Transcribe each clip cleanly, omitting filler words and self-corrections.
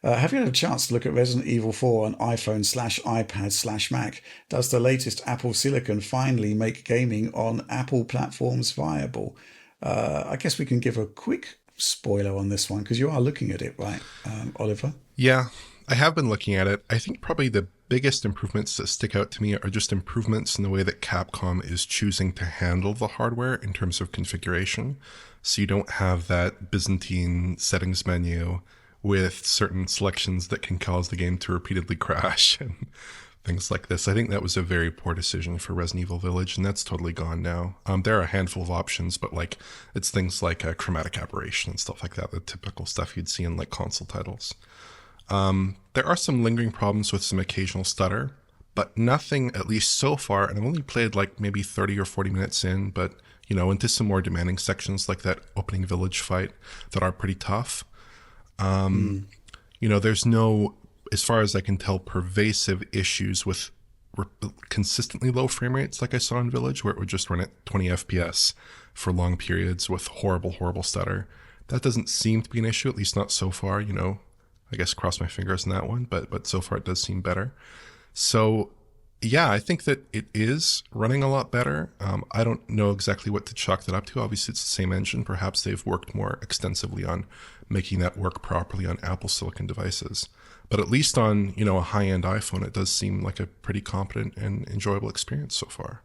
Have you had a chance to look at Resident Evil 4 on iPhone slash iPad slash Mac? Does the latest Apple Silicon finally make gaming on Apple platforms viable? I guess we can give a quick spoiler on this one because you are looking at it, right, Oliver? Yeah, I have been looking at it. I think probably the biggest improvements that stick out to me are just improvements in the way that Capcom is choosing to handle the hardware in terms of configuration. So you don't have that Byzantine settings menu with certain selections that can cause the game to repeatedly crash and things like this. I think that was a very poor decision for Resident Evil Village, and that's totally gone now. There are a handful of options, but like it's things like chromatic aberration and stuff like that, the typical stuff you'd see in like console titles. There are some lingering problems with some occasional stutter, but nothing, at least so far, and I've only played like maybe 30 or 40 minutes in, but into some more demanding sections like that opening village fight that are pretty tough. There's no, as far as I can tell, pervasive issues with consistently low frame rates like I saw in Village, where it would just run at 20 FPS for long periods with horrible, horrible stutter. That doesn't seem to be an issue, at least not so far, I guess cross my fingers on that one, but so far it does seem better. So yeah, I think that it is running a lot better. I don't know exactly what to chalk that up to. Obviously it's the same engine. Perhaps they've worked more extensively on making that work properly on Apple Silicon devices. But at least on, a high-end iPhone, it does seem like a pretty competent and enjoyable experience so far.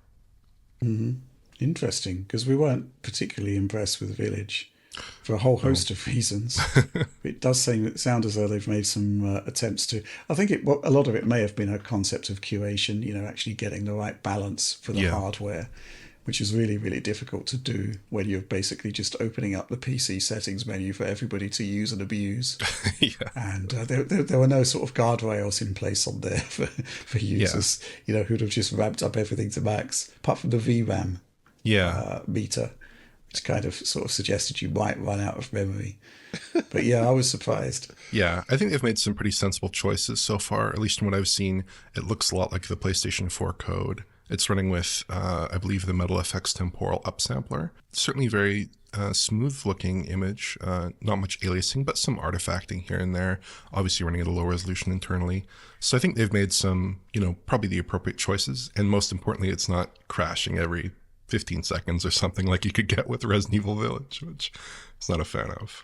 Interesting, because we weren't particularly impressed with Village for a whole host of reasons. It does sound as though they've made some attempts to. I think a lot of it may have been a concept of curation, actually getting the right balance for the hardware, which is really, really difficult to do when you're basically just opening up the PC settings menu for everybody to use and abuse. Yeah. And there were no sort of guardrails in place on there for users, who'd have just ramped up everything to max, apart from the VRAM meter, which kind of sort of suggested you might run out of memory. But yeah, I was surprised. Yeah, I think they've made some pretty sensible choices so far. At least from what I've seen, it looks a lot like the PlayStation 4 code. It's running with, I believe, the Metal FX temporal upsampler. Certainly very smooth-looking image, not much aliasing, but some artifacting here and there. Obviously running at a low resolution internally. So I think they've made some, probably the appropriate choices. And most importantly, it's not crashing every 15 seconds or something like you could get with Resident Evil Village, which I'm not a fan of.